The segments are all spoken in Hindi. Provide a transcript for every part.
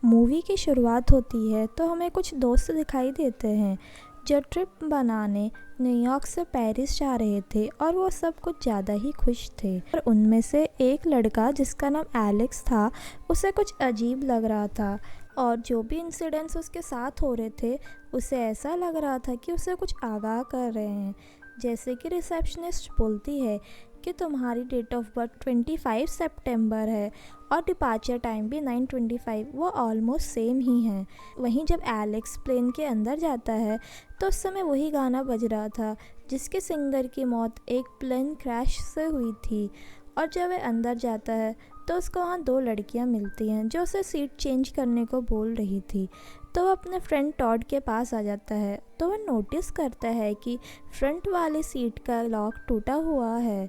मूवी की शुरुआत होती है तो हमें कुछ दोस्त दिखाई देते हैं जो ट्रिप बनाने न्यूयॉर्क से पेरिस जा रहे थे और वो सब कुछ ज़्यादा ही खुश थे। और उनमें से एक लड़का जिसका नाम एलेक्स था, उसे कुछ अजीब लग रहा था और जो भी इंसिडेंट्स उसके साथ हो रहे थे उसे ऐसा लग रहा था कि उसे कुछ आगाह कर रहे हैं। जैसे कि रिसेप्शनिस्ट बोलती है कि तुम्हारी डेट ऑफ बर्थ 25 सितंबर है और डिपार्चर टाइम भी 9:25, वो ऑलमोस्ट सेम ही है। वहीं जब एलेक्स प्लेन के अंदर जाता है तो उस समय वही गाना बज रहा था जिसके सिंगर की मौत एक प्लेन क्रैश से हुई थी। और जब वह अंदर जाता है तो उसको वहाँ दो लड़कियाँ मिलती हैं जो उसे सीट चेंज करने को बोल रही थी। तो वह अपने फ्रेंड टॉड के पास आ जाता है तो वह नोटिस करता है कि फ्रंट वाली सीट का लॉक टूटा हुआ है।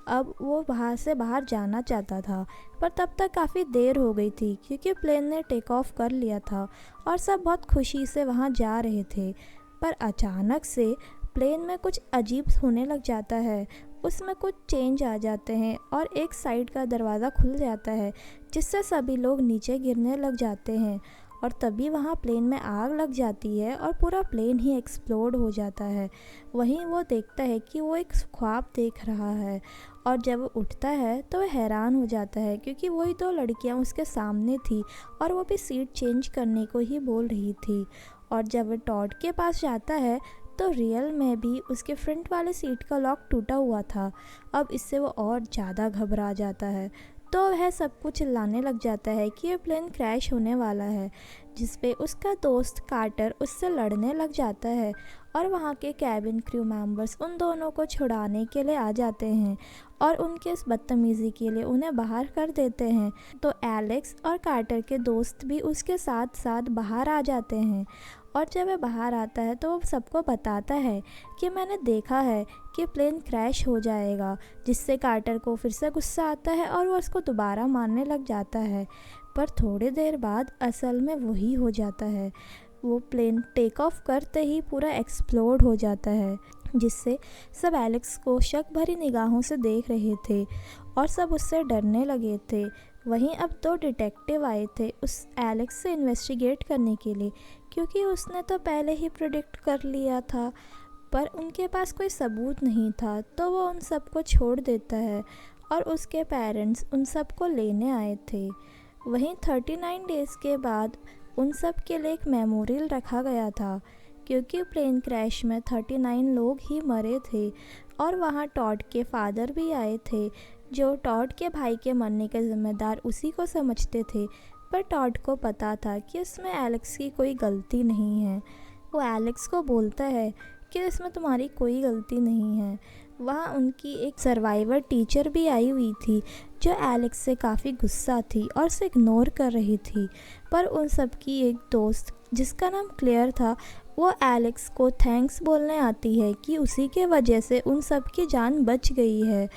अब वो बाहर से बाहर जाना चाहता था पर तब तक काफ़ी देर हो गई थी क्योंकि प्लेन ने टेक ऑफ कर लिया था और सब बहुत खुशी से वहाँ जा रहे थे। पर अचानक से प्लेन में कुछ अजीब होने लग जाता है, उसमें कुछ चेंज आ जाते हैं और एक साइड का दरवाज़ा खुल जाता है जिससे सभी लोग नीचे गिरने लग जाते हैं। और तभी वहाँ प्लेन में आग लग जाती है और पूरा प्लेन ही एक्सप्लोड हो जाता है। वहीं वो देखता है कि वो एक ख्वाब देख रहा है और जब वो उठता है तो वह हैरान हो जाता है क्योंकि वही दो लड़कियाँ उसके सामने थी और वो भी सीट चेंज करने को ही बोल रही थी। और जब वह टॉड के पास जाता है तो रियल में भी उसके फ्रंट वाले सीट का लॉक टूटा हुआ था। अब इससे वो और ज़्यादा घबरा जाता है तो वह सबको चिल्लाने लग जाता है कि ये प्लेन क्रैश होने वाला है, जिस पे उसका दोस्त कार्टर उससे लड़ने लग जाता है और वहाँ के कैबिन क्रू मेंबर्स उन दोनों को छुड़ाने के लिए आ जाते हैं और उनके इस बदतमीज़ी के लिए उन्हें बाहर कर देते हैं। तो एलेक्स और कार्टर के दोस्त भी उसके साथ साथ बाहर आ जाते हैं और जब वह बाहर आता है तो वो सबको बताता है कि मैंने देखा है कि प्लेन क्रैश हो जाएगा, जिससे कार्टर को फिर से गुस्सा आता है और वो उसको दोबारा मारने लग जाता है। पर थोड़ी देर बाद असल में वही हो जाता है, वो प्लेन टेक ऑफ करते ही पूरा एक्सप्लोड हो जाता है जिससे सब एलेक्स को शक भरी निगाहों से देख रहे थे और सब उससे डरने लगे थे। वहीं अब दो डिटेक्टिव आए थे उस एलेक्स से इन्वेस्टिगेट करने के लिए क्योंकि उसने तो पहले ही प्रिडिक्ट कर लिया था, पर उनके पास कोई सबूत नहीं था तो वो उन सबको छोड़ देता है और उसके पेरेंट्स उन सबको लेने आए थे। वहीं 39 डेज़ के बाद उन सब के लिए एक मेमोरियल रखा गया था क्योंकि प्लेन क्रैश में 39 लोग ही मरे थे और वहाँ टॉड के फादर भी आए थे जो टॉड के भाई के मरने के ज़िम्मेदार उसी को समझते थे। पर टॉड को पता था कि इसमें एलेक्स की कोई गलती नहीं है। वो एलेक्स को बोलता है कि इसमें तुम्हारी कोई गलती नहीं है। वहाँ उनकी एक सर्वाइवर टीचर भी आई हुई थी जो एलेक्स से काफ़ी गुस्सा थी और उसे इग्नोर कर रही थी। पर उन सब की एक दोस्त जिसका नाम क्लेयर था, वो एलेक्स को थैंक्स बोलने आती है कि उसी के वजह से उन सब की जान बच गई है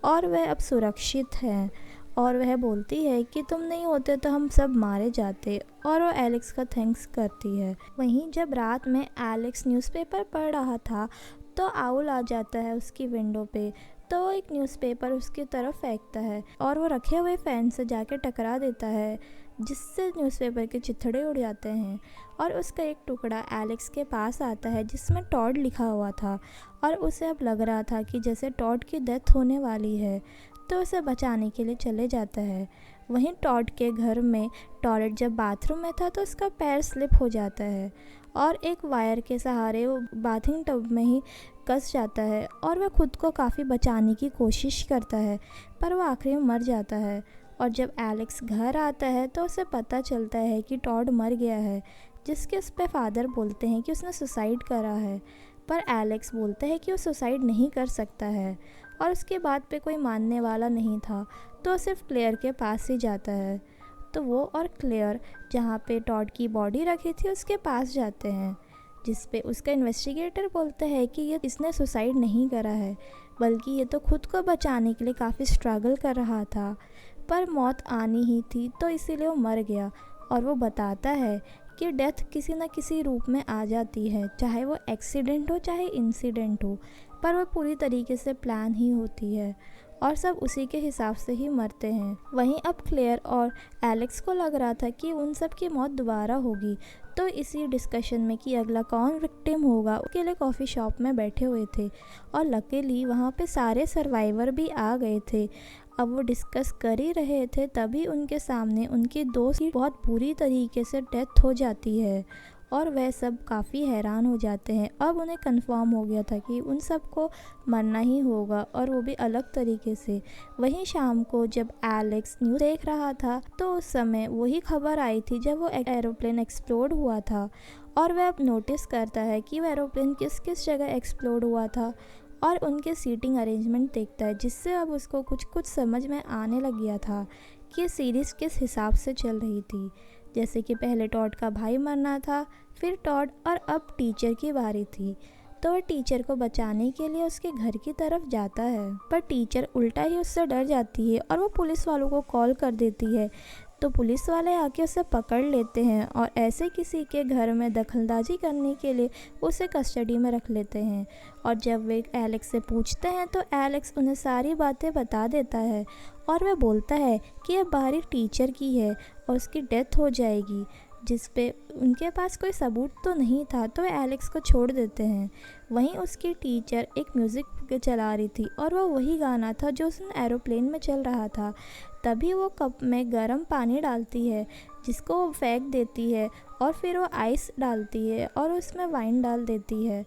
और वह अब सुरक्षित हैं। और वह बोलती है कि तुम नहीं होते तो हम सब मारे जाते, और वो एलेक्स का थैंक्स करती है। वहीं जब रात में एलेक्स न्यूज़पेपर पढ़ रहा था तो आउल आ जाता है उसकी विंडो पे, तो वो एक न्यूज़पेपर उसकी तरफ फेंकता है और वो रखे हुए फैन से जाके टकरा देता है जिससे न्यूज़पेपर के चिथड़े उड़ जाते हैं और उसका एक टुकड़ा एलेक्स के पास आता है जिसमें टॉड लिखा हुआ था और उसे अब लग रहा था कि जैसे टॉड की डेथ होने वाली है, तो उसे बचाने के लिए चले जाता है। वहीं टॉड के घर में टॉयलेट जब बाथरूम में था तो उसका पैर स्लिप हो जाता है और एक वायर के सहारे वो बाथिंग टब में ही कस जाता है और वह खुद को काफ़ी बचाने की कोशिश करता है, पर वो आखिरी में मर जाता है। और जब एलेक्स घर आता है तो उसे पता चलता है कि टॉड मर गया है, जिसके उस पर फादर बोलते हैं कि उसने सुसाइड करा है। पर एलेक्स बोलता है कि वो सुसाइड नहीं कर सकता है और उसके बात पे कोई मानने वाला नहीं था, तो सिर्फ क्लेयर के पास ही जाता है। तो वो और क्लेयर जहाँ पे टॉड की बॉडी रखी थी उसके पास जाते हैं, जिस पे उसका इन्वेस्टिगेटर बोलता है कि ये इसने सुसाइड नहीं करा है, बल्कि ये तो खुद को बचाने के लिए काफ़ी स्ट्रगल कर रहा था, पर मौत आनी ही थी तो इसीलिए वो मर गया। और वो बताता है कि डेथ किसी न किसी रूप में आ जाती है, चाहे वो एक्सीडेंट हो चाहे इंसिडेंट हो, पर वह पूरी तरीके से प्लान ही होती है। और सब उसी के हिसाब से ही मरते हैं। वहीं अब क्लेयर और एलेक्स को लग रहा था कि उन सब की मौत दोबारा होगी, तो इसी डिस्कशन में कि अगला कौन विक्टिम होगा उसके लिए कॉफ़ी शॉप में बैठे हुए थे और लकीली वहाँ पे सारे सर्वाइवर भी आ गए थे। अब वो डिस्कस कर ही रहे थे तभी उनके सामने उनके दोस्त की बहुत बुरी तरीके से डेथ हो जाती है और वह सब काफ़ी हैरान हो जाते हैं। अब उन्हें कंफर्म हो गया था कि उन सबको मरना ही होगा और वो भी अलग तरीके से। वहीं शाम को जब एलेक्स न्यूज़ देख रहा था तो उस समय वही खबर आई थी जब वो एरोप्लेन एक्सप्लोड हुआ था और वह अब नोटिस करता है कि वह एरोप्लेन किस किस जगह एक्सप्लोड हुआ था और उनके सीटिंग अरेंजमेंट देखता है, जिससे अब उसको कुछ कुछ समझ में आने लग गया था कि ये सीरीज़ किस हिसाब से चल रही थी। जैसे कि पहले टॉड का भाई मरना था, फिर टॉड और अब टीचर की बारी थी। तो वह टीचर को बचाने के लिए उसके घर की तरफ जाता है, पर टीचर उल्टा ही उससे डर जाती है और वो पुलिस वालों को कॉल कर देती है। तो पुलिस वाले आके उसे पकड़ लेते हैं और ऐसे किसी के घर में दखलंदाजी करने के लिए उसे कस्टडी में रख लेते हैं। और जब वे एलेक्स से पूछते हैं तो एलेक्स उन्हें सारी बातें बता देता है और वह बोलता है कि यह बारी टीचर की है और उसकी डेथ हो जाएगी, जिस पे उनके पास कोई सबूत तो नहीं था, तो वे एलेक्स को छोड़ देते हैं। वहीं उसकी टीचर एक म्यूज़िक चला रही थी और वह वही गाना था जो उस एरोप्लेन में चल रहा था। तभी वो कप में गर्म पानी डालती है जिसको वो फेंक देती है और फिर वो आइस डालती है और उसमें वाइन डाल देती है,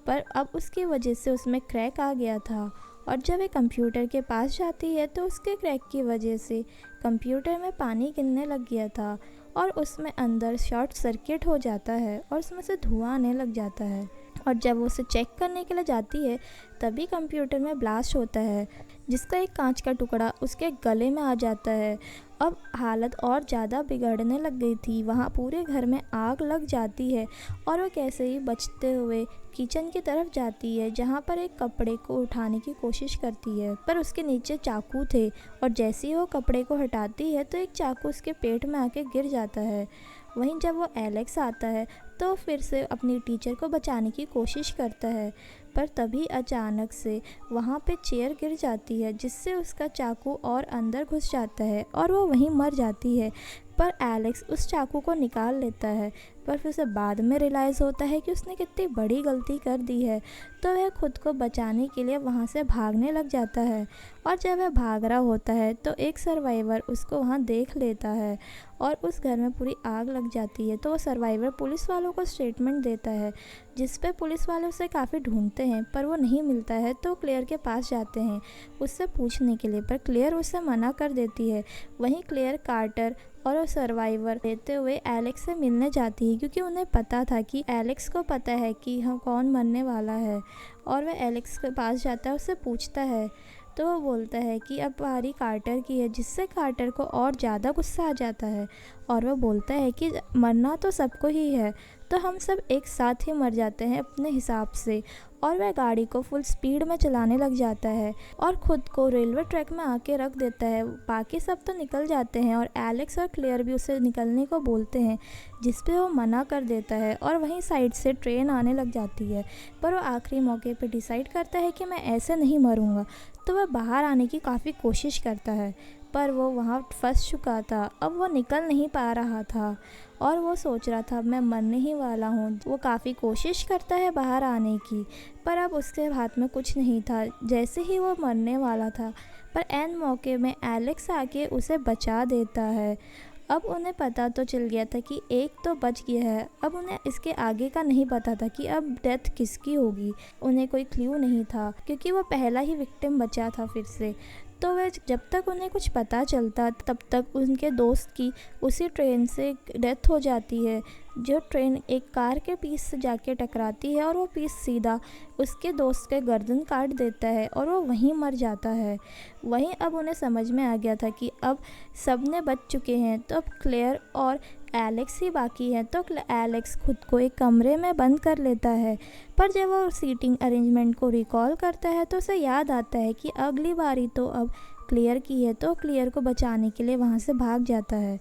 पर अब उसकी वजह से उसमें क्रैक आ गया था। और जब वो कंप्यूटर के पास जाती है तो उसके क्रैक की वजह से कंप्यूटर में पानी गिरने लग गया था और उसमें अंदर शॉर्ट सर्किट हो जाता है और उसमें से धुआं आने लग जाता है। और जब वो उसे चेक करने के लिए जाती है तभी कंप्यूटर में ब्लास्ट होता है, जिसका एक कांच का टुकड़ा उसके गले में आ जाता है। अब हालत और ज़्यादा बिगड़ने लग गई थी, वहाँ पूरे घर में आग लग जाती है और वो कैसे ही बचते हुए किचन की तरफ जाती है, जहाँ पर एक कपड़े को उठाने की कोशिश करती है, पर उसके नीचे चाकू थे और जैसे ही वो कपड़े को हटाती है तो एक चाकू उसके पेट में आके गिर जाता है। वहीं जब वो एलेक्स आता है तो फिर से अपनी टीचर को बचाने की कोशिश करता है, पर तभी अचानक से वहाँ पे चेयर गिर जाती है जिससे उसका चाकू और अंदर घुस जाता है और वो वहीं मर जाती है। पर एलेक्स उस चाकू को निकाल लेता है, पर फिर उसे बाद में रियलाइज़ होता है कि उसने कितनी बड़ी गलती कर दी है, तो वह खुद को बचाने के लिए वहाँ से भागने लग जाता है। और जब वह भाग रहा होता है तो एक सर्वाइवर उसको वहाँ देख लेता है और उस घर में पूरी आग लग जाती है। तो वो सर्वाइवर पुलिस वालों को स्टेटमेंट देता है, जिस पे पुलिस वाले उसे काफ़ी ढूंढते हैं पर वो नहीं मिलता है, तो क्लेयर के पास जाते हैं उससे पूछने के लिए, पर क्लेयर उसे मना कर देती है। वहीं क्लेयर कार्टर और वो सर्वाइवर लेते हुए एलेक्स से मिलने जाती है, क्योंकि उन्हें पता था कि एलेक्स को पता है कि हम कौन मरने वाला है। और वह एलेक्स के पास जाता है, उससे पूछता है, तो वो बोलता है कि अब बारी कार्टर की है, जिससे कार्टर को और ज़्यादा गुस्सा आ जाता है और वह बोलता है कि मरना तो सबको ही है, तो हम सब एक साथ ही मर जाते हैं अपने हिसाब से। और वह गाड़ी को फुल स्पीड में चलाने लग जाता है और ख़ुद को रेलवे ट्रैक में आके रख देता है। बाकी सब तो निकल जाते हैं और एलेक्स और क्लेयर भी उसे निकलने को बोलते हैं, जिस पे वो मना कर देता है और वहीं साइड से ट्रेन आने लग जाती है। पर वो आखिरी मौके पे डिसाइड करता है कि मैं ऐसे नहीं मरूंगा, तो वह बाहर आने की काफ़ी कोशिश करता है, पर वो वहाँ फंस चुका था। अब वो निकल नहीं पा रहा था और वो सोच रहा था मैं मरने ही वाला हूँ। वो काफ़ी कोशिश करता है बाहर आने की, पर अब उसके हाथ में कुछ नहीं था। जैसे ही वो मरने वाला था, पर एन मौके में एलेक्स आके उसे बचा देता है। अब उन्हें पता तो चल गया था कि एक तो बच गया है, अब उन्हें इसके आगे का नहीं पता था कि अब डेथ किसकी होगी। उन्हें कोई क्लू नहीं था क्योंकि वो पहला ही विक्टिम बचा था फिर से। तो वह जब तक उन्हें कुछ पता चलता तब तक उनके दोस्त की उसी ट्रेन से डेथ हो जाती है, जो ट्रेन एक कार के पीस से जाके टकराती है और वो पीस सीधा उसके दोस्त के गर्दन काट देता है और वो वहीं मर जाता है। वहीं अब उन्हें समझ में आ गया था कि अब सब ने बच चुके हैं, तो अब क्लेयर और एलेक्स ही बाकी है। तो एलेक्स खुद को एक कमरे में बंद कर लेता है, पर जब वो सीटिंग अरेंजमेंट को रिकॉल करता है तो उसे याद आता है कि अगली बारी तो अब क्लियर की है, तो क्लियर को बचाने के लिए वहाँ से भाग जाता है।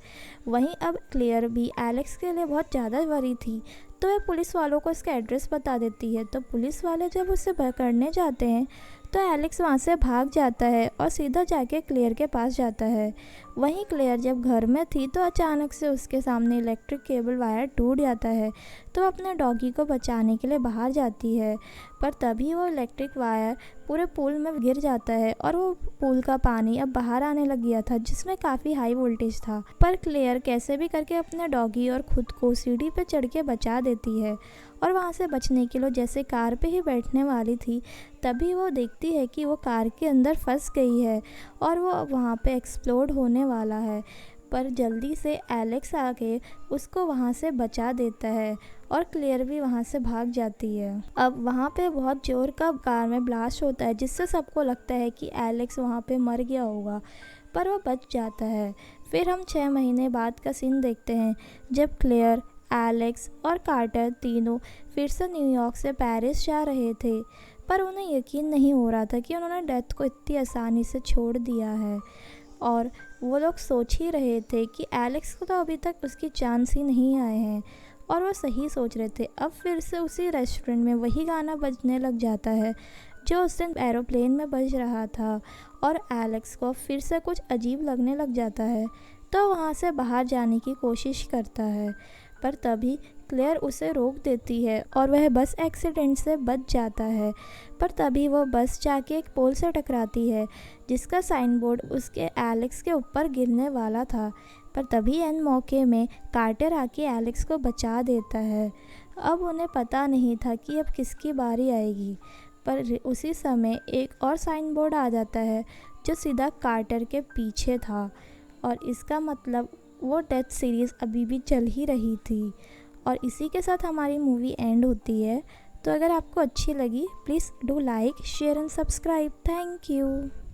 वहीं अब क्लियर भी एलेक्स के लिए बहुत ज़्यादा वरी थी, तो वह पुलिस वालों को इसका एड्रेस बता देती है। तो पुलिस वाले जब उसे पकड़ने जाते हैं तो एलेक्स वहाँ से भाग जाता है और सीधा जाके क्लेयर के पास जाता है। वहीं क्लेयर जब घर में थी तो अचानक से उसके सामने इलेक्ट्रिक केबल वायर टूट जाता है, तो अपने डॉगी को बचाने के लिए बाहर जाती है। पर तभी वो इलेक्ट्रिक वायर पूरे पूल में गिर जाता है और वो पूल का पानी अब बाहर आने लग गया था, जिसमें काफ़ी हाई वोल्टेज था। पर क्लेयर कैसे भी करके अपने डॉगी और खुद को सीढ़ी पे चढ़ के बचा देती है और वहाँ से बचने के लिए जैसे कार पे ही बैठने वाली थी, तभी वो देखती है कि वो कार के अंदर फंस गई है और वो वहाँ पे एक्सप्लोड होने वाला है। पर जल्दी से एलेक्स आके उसको वहाँ से बचा देता है और क्लेयर भी वहाँ से भाग जाती है। अब वहाँ पे बहुत जोर का कार में ब्लास्ट होता है, जिससे सबको लगता है कि एलेक्स वहाँ पे मर गया होगा, पर वो बच जाता है। फिर हम 6 महीने बाद का सीन देखते हैं, जब क्लेयर, एलेक्स और कार्टर तीनों फिर से न्यूयॉर्क से पेरिस जा रहे थे। पर उन्हें यकीन नहीं हो रहा था कि उन्होंने डेथ को इतनी आसानी से छोड़ दिया है, और वो लोग सोच ही रहे थे कि एलेक्स को तो अभी तक उसकी चांस ही नहीं आए हैं, और वो सही सोच रहे थे। अब फिर से उसी रेस्टोरेंट में वही गाना बजने लग जाता है जो उस दिन एरोप्लेन में बज रहा था, और एलेक्स को फिर से कुछ अजीब लगने लग जाता है, तो वहाँ से बाहर जाने की कोशिश करता है। पर तभी क्लेयर उसे रोक देती है और वह बस एक्सीडेंट से बच जाता है। पर तभी वो बस जाके एक पोल से टकराती है, जिसका साइन बोर्ड उसके एलेक्स के ऊपर गिरने वाला था। पर तभी एन मौके में कार्टर आके एलेक्स को बचा देता है। अब उन्हें पता नहीं था कि अब किसकी बारी आएगी, पर उसी समय एक और साइन बोर्ड आ जाता है जो सीधा कार्टर के पीछे था, और इसका मतलब वो डेथ सीरीज़ अभी भी चल ही रही थी। और इसी के साथ हमारी मूवी एंड होती है। तो अगर आपको अच्छी लगी, please do like, share and subscribe. Thank you.